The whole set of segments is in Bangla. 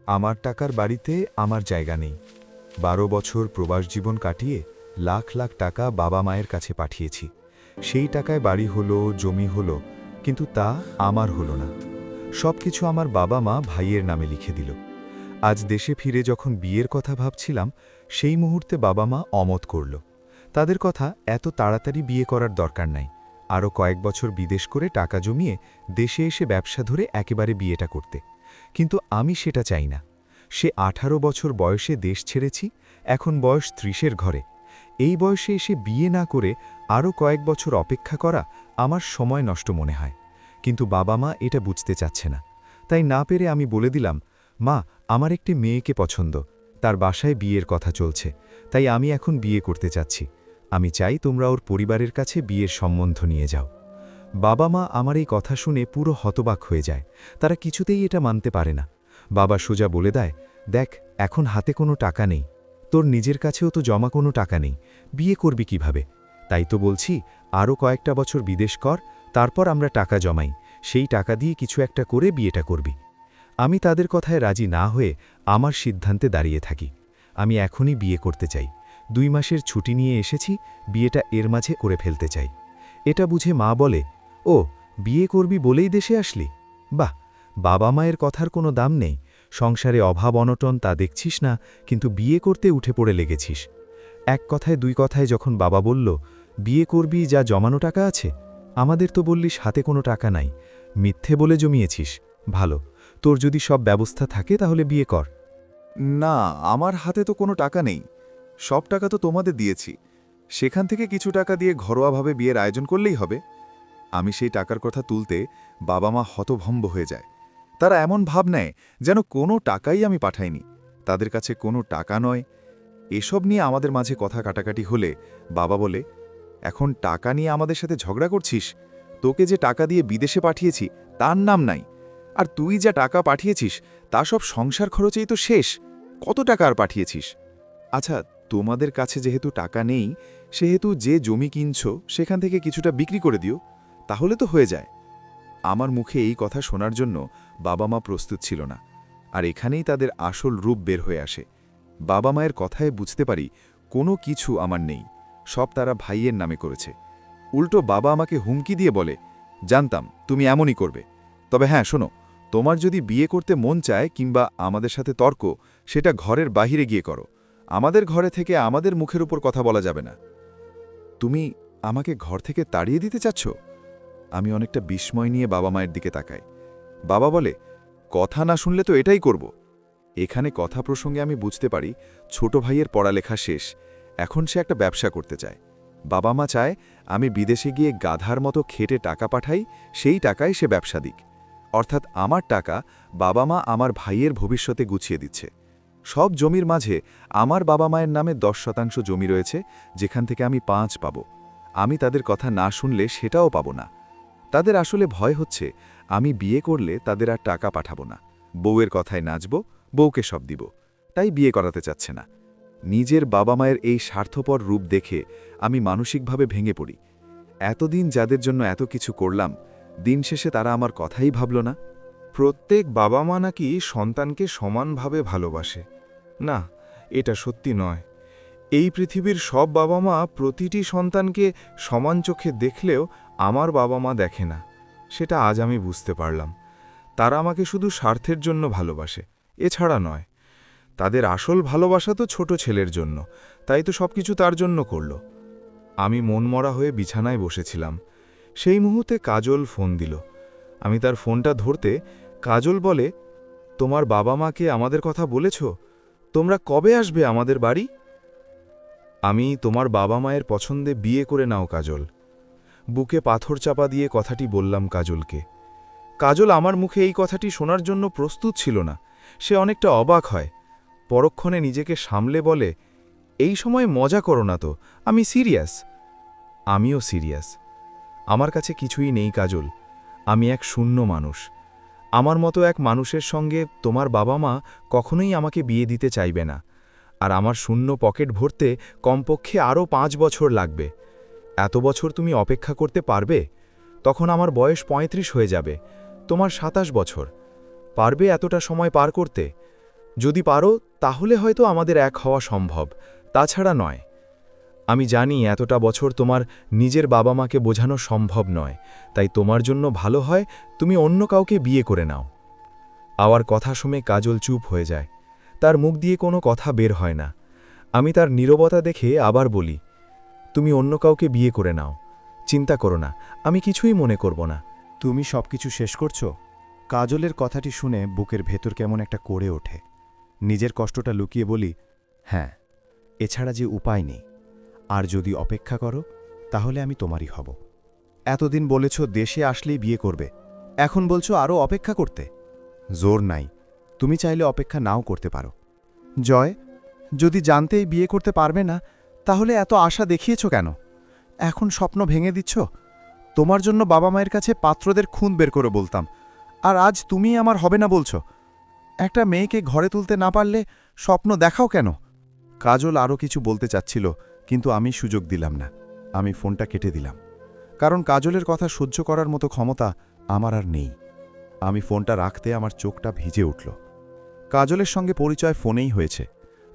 আমার টাকার বাড়িতে আমার জায়গা নেই। ১২ বছর প্রবাস জীবন কাটিয়ে লাখ লাখ টাকা বাবা মায়ের কাছে পাঠিয়েছি। সেই টাকায় বাড়ি হলো, জমি হলো, কিন্তু তা আমার হলো না। সব কিছু আমার বাবা মা ভাইয়ের নামে লিখে দিল। আজ দেশে ফিরে যখন বিয়ের কথা ভাবছিলাম, সেই মুহূর্তে বাবা মা অমত করল। তাদের কথা, এত তাড়াতাড়ি বিয়ে করার দরকার নাই, আরও কয়েক বছর বিদেশ করে টাকা জমিয়ে দেশে এসে ব্যবসা ধরে একেবারে বিয়েটা করতে। কিন্তু আমি সেটা চাই না। সে 18 বছর বয়সে দেশ ছেড়েছি, এখন বয়স 30-এর ঘরে। এই বয়সে এসে বিয়ে না করে আরও কয়েক বছর অপেক্ষা করা আমার সময় নষ্ট মনে হয়। কিন্তু বাবা মা এটা বুঝতে চাচ্ছে না। তাই না পেরে আমি বলে দিলাম, মা, আমার একটি মেয়েকে পছন্দ, তার বাসায় বিয়ের কথা চলছে, তাই আমি এখন বিয়ে করতে চাচ্ছি। আমি চাই তোমরা ওর পরিবারের কাছে বিয়ের সম্বন্ধ নিয়ে যাও। বাবা মা আমার এই কথা শুনে পুরো হতবাক হয়ে যায়। তারা কিছুতেই এটা মানতে পারে না। বাবা সোজা বলে দেয়, দেখ, এখন হাতে কোনো টাকা নেই, তোর নিজের কাছেও তো জমা কোনো টাকা নেই, বিয়ে করবি কিভাবে? তাই তো বলছি, আরও কয়েকটা বছর বিদেশ কর, তারপর আমরা টাকা জমাই, সেই টাকা দিয়ে কিছু একটা করে বিয়েটা করবি। আমি তাদের কথায় রাজি না হয়ে আমার সিদ্ধান্তে দাঁড়িয়ে থাকি। আমি এখনই বিয়ে করতে চাই। 2 মাসের ছুটি নিয়ে এসেছি, বিয়েটা এর মাঝে করে ফেলতে চাই। এটা বুঝে মা বলে, ও, বিয়ে করবি বলেই দেশে আসলি? বাহ, বাবা মায়ের কথার কোনো দাম নেই। সংসারে অভাব অনটন তা দেখছিস না, কিন্তু বিয়ে করতে উঠে পড়ে লেগেছিস। এক কথায় 2 কথায় যখন বাবা বলল, বিয়ে করবি যা জমানো টাকা আছে, আমাদের তো বললিস হাতে কোনো টাকা নাই, মিথ্যে বলে জমিয়েছিস। ভালো, তোর যদি সব ব্যবস্থা থাকে তাহলে বিয়ে কর। না, আমার হাতে তো কোনো টাকা নেই। সব টাকা তো তোমাদের দিয়েছি। সেখান থেকে কিছু টাকা দিয়ে ঘরোয়াভাবে বিয়ের আয়োজন করলেই হবে। আমি সেই টাকার কথা তুলতে বাবা মা হতভম্ব হয়ে যায়। তারা এমন ভাব নেয় যেন কোনো টাকাই আমি পাঠাইনি, তাদের কাছে কোনো টাকা নয়। এসব নিয়ে আমাদের মাঝে কথা কাটাকাটি হলে বাবা বলে, এখন টাকা নিয়ে আমাদের সাথে ঝগড়া করছিস? তোকে যে টাকা দিয়ে বিদেশে পাঠিয়েছি তার নাম নাই, আর তুই যা টাকা পাঠিয়েছিস তা সব সংসার খরচেই তো শেষ। কত টাকা আর পাঠিয়েছিস? আচ্ছা, তোমাদের কাছে যেহেতু টাকা নেই, সেহেতু যে জমি কিনছো সেখান থেকে কিছুটা বিক্রি করে দিও, তাহলে তো হয়ে যায়। আমার মুখে এই কথা শোনার জন্য বাবা মা প্রস্তুত ছিল না। আর এখানেই তাদের আসল রূপ বের হয়ে আসে। বাবা মায়ের কথায় বুঝতে পারি কোনো কিছু আমার নেই, সব তারা ভাইয়ের নামে করেছে। উল্টো বাবা আমাকে হুমকি দিয়ে বলে, জানতাম তুমি এমনই করবে। তবে হ্যাঁ, শোনো, তোমার যদি বিয়ে করতে মন চায় কিংবা আমাদের সাথে তর্ক, সেটা ঘরের বাহিরে গিয়ে করো। আমাদের ঘরে থেকে আমাদের মুখের উপর কথা বলা যাবে না। তুমি আমাকে ঘর থেকে তাড়িয়ে দিতে চাচ্ছ? আমি অনেকটা বিস্ময় নিয়ে বাবা মায়ের দিকে তাকাই। বাবা বলে, কথা না শুনলে তো এটাই করব। এখানে কথা প্রসঙ্গে আমি বুঝতে পারি ছোট ভাইয়ের পড়ালেখা শেষ, এখন সে একটা ব্যবসা করতে চায়। বাবা মা চায় আমি বিদেশে গিয়ে গাধার মতো খেটে টাকা পাঠাই, সেই টাকায় সে ব্যবসা দিক। অর্থাৎ আমার টাকা বাবা মা আমার ভাইয়ের ভবিষ্যতে গুছিয়ে দিচ্ছে। সব জমির মাঝে আমার বাবা মায়ের নামে 10% জমি রয়েছে, যেখান থেকে আমি 5 পাব। আমি তাদের কথা না শুনলে সেটাও পাব না। তাদের আসলে ভয় হচ্ছে আমি বিয়ে করলে তাদের আর টাকা পাঠাবো না, বউয়ের কথায় নাচব, বউকে সব দিব, তাই বিয়ে করাতে চাচ্ছে না। নিজের বাবা মায়ের এই স্বার্থপর রূপ দেখে আমি মানসিকভাবে ভেঙে পড়ি। এতদিন যাদের জন্য এত কিছু করলাম, দিন শেষে তারা আমার কথাই ভাবল না। প্রত্যেক বাবা মা নাকি সন্তানকে সমানভাবে ভালোবাসে। না, এটা সত্যি নয়। এই পৃথিবীর সব বাবা মা প্রতিটি সন্তানকে সমান চোখে দেখলেও আমার বাবা মা দেখে না। সেটা আজ আমি বুঝতে পারলাম। তারা আমাকে শুধু স্বার্থের জন্য ভালোবাসে, এছাড়া নয়। তাদের আসল ভালোবাসা তো ছোট ছেলের জন্য, তাই তো সবকিছু তার জন্য করল। আমি মনমরা হয়ে বিছানায় বসেছিলাম। সেই মুহূর্তে কাজল ফোন দিল। আমি তার ফোনটা ধরতে কাজল বলে, তোমার বাবা মাকে আমাদের কথা বলেছ? তোমরা কবে আসবে আমাদের বাড়ি? আমি তোমার বাবা মায়ের পছন্দে বিয়ে করে নাও কাজল। বুকে পাথর চাপা দিয়ে কথাটি বললাম কাজলকে। কাজল আমার মুখে এই কথাটি শোনার জন্য প্রস্তুত ছিল না। সে অনেকটা অবাক হয়, পরক্ষণে নিজেকে সামলে বলে, এই সময় মজা করো না তো, আমি সিরিয়াস। আমিও সিরিয়াস। আমার কাছে কিছুই নেই কাজল, আমি এক শূন্য মানুষ। আমার মতো এক মানুষের সঙ্গে তোমার বাবা মা কখনোই আমাকে বিয়ে দিতে চাইবে না। আর আমার শূন্য পকেট ভরতে কমপক্ষে আরও 5 বছর লাগবে। এত বছর তুমি অপেক্ষা করতে পারবে? তখন আমার বয়স 35 হয়ে যাবে, তোমার 27 বছর। পারবে এতটা সময় পার করতে? যদি পারো তাহলে হয়তো আমাদের এক হওয়া সম্ভব, তাছাড়া নয়। আমি জানি এতটা বছর তোমার নিজের বাবা মাকে বোঝানো সম্ভব নয়, তাই তোমার জন্য ভালো হয় তুমি অন্য কাউকে বিয়ে করে নাও। আমার কথা শুনে কাজল চুপ হয়ে যায়। তার মুখ দিয়ে কোনো কথা বের হয় না। আমি তার নীরবতা দেখে আবার বলি, তুমি অন্য কাউকে বিয়ে করে নাও, চিন্তা করো না, আমি কিছুই মনে করব না। তুমি সবকিছু শেষ করছো? কাজলের কথাটি শুনে বুকের ভেতর কেমন একটা করে ওঠে। নিজের কষ্টটা লুকিয়ে বলি, হ্যাঁ, এছাড়া যে উপায় নেই। আর যদি অপেক্ষা করো তাহলে আমি তোমারই হব। এতদিন বলেছ দেশে আসলেই বিয়ে করবে, এখন বলছো আরও অপেক্ষা করতে। জোর নাই, তুমি চাইলে অপেক্ষা নাও করতে পারো। জয়, যদি জানতেই বিয়ে করতে পারবে না তাহলে এত আশা দেখিয়েছ কেন? এখন স্বপ্ন ভেঙে দিচ্ছ। তোমার জন্য বাবা মায়ের কাছে পাত্রদের খুন বের করে বলতাম, আর আজ তুমি আমার হবে না বলছো। একটা মেয়েকে ঘরে তুলতে না পারলে স্বপ্ন দেখাও কেন? কাজল আরও কিছু বলতে চাচ্ছিল, কিন্তু আমি সুযোগ দিলাম না। আমি ফোনটা কেটে দিলাম, কারণ কাজলের কথা সহ্য করার মতো ক্ষমতা আমার আর নেই। আমি ফোনটা রাখতে আমার চোখটা ভিজে উঠল। কাজলের সঙ্গে পরিচয় ফোনেই হয়েছে,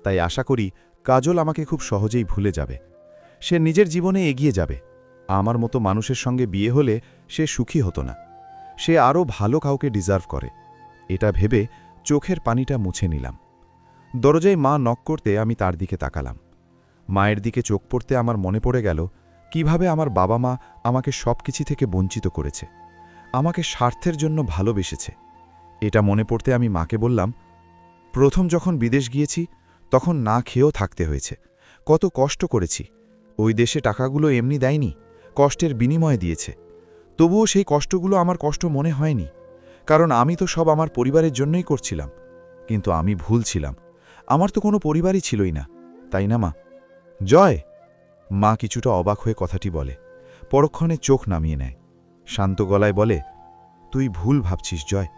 তাই আশা করি কাজল আমাকে খুব সহজেই ভুলে যাবে। সে নিজের জীবনে এগিয়ে যাবে। আমার মতো মানুষের সঙ্গে বিয়ে হলে সে সুখী হতো না। সে আরও ভালো কাউকে ডিজার্ভ করে, এটা ভেবে চোখের পানিটা মুছে নিলাম। দরজায় মা নক করতে আমি তার দিকে তাকালাম। মায়ের দিকে চোখ পড়তে আমার মনে পড়ে গেল কিভাবে আমার বাবা মা আমাকে সবকিছু থেকে বঞ্চিত করেছে, আমাকে স্বার্থের জন্য ভালোবেসেছে। এটা মনে পড়তে আমি মাকে বললাম, প্রথম যখন বিদেশ গিয়েছি তখন না খেয়েও থাকতে হয়েছে, কত কষ্ট করেছি। ওই দেশে টাকাগুলো এমনি দেয়নি, কষ্টের বিনিময়ে দিয়েছে। তবুও সেই কষ্টগুলো আমার কষ্ট মনে হয়নি, কারণ আমি তো সব আমার পরিবারের জন্যই করছিলাম। কিন্তু আমি ভুল ছিলাম, আমার তো কোনো পরিবারই ছিলই না, তাই না মা? জয়! মা কিছুটা অবাক হয়ে কথাটি বলে, পরক্ষণে চোখ নামিয়ে নেয়। শান্ত গলায় বলে, তুই ভুল ভাবছিস জয়।